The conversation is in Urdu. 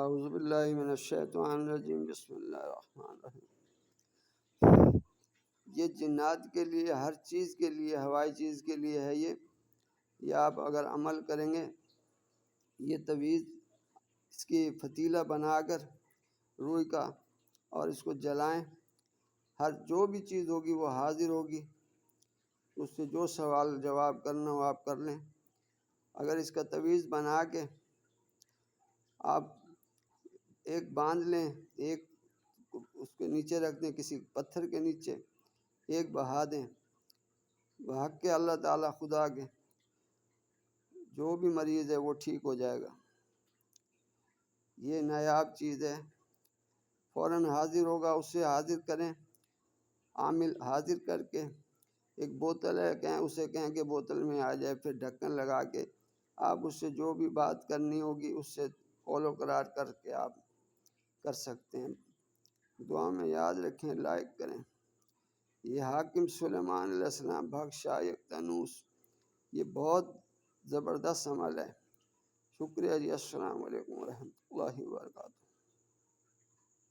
اعوذ باللہ من الشیطان الرجیم، بسم اللہ الرحمن الرحیم۔ یہ جنات کے لیے، ہر چیز کے لیے، ہوائی چیز کے لیے ہے یہ آپ اگر عمل کریں گے، یہ تویز اس کی فتیلہ بنا کر روئی کا اور اس کو جلائیں، ہر جو بھی چیز ہوگی وہ حاضر ہوگی، اس سے جو سوال جواب کرنا ہو آپ کر لیں۔ اگر اس کا تویز بنا کے آپ ایک باندھ لیں، ایک اس کے نیچے رکھ دیں، کسی پتھر کے نیچے ایک بہا دیں، بہا کے اللہ تعالیٰ خدا کے جو بھی مریض ہے وہ ٹھیک ہو جائے گا۔ یہ نایاب چیز ہے، فوراً حاضر ہوگا، اسے حاضر کریں، عامل حاضر کر کے ایک بوتل ہے، اسے کہیں کہ بوتل میں آ جائے، پھر ڈھکن لگا کے آپ اس سے جو بھی بات کرنی ہوگی اس سے قول و قرار کر کے آپ کر سکتے ہیں۔ دعا میں یاد رکھیں، لائک کریں۔ یہ حاکم سلیمان علیہ السلام بخشا یکتنوس، یہ بہت زبردست عمل ہے۔ شکریہ جی، السلام علیکم ورحمۃ اللہ وبرکاتہ۔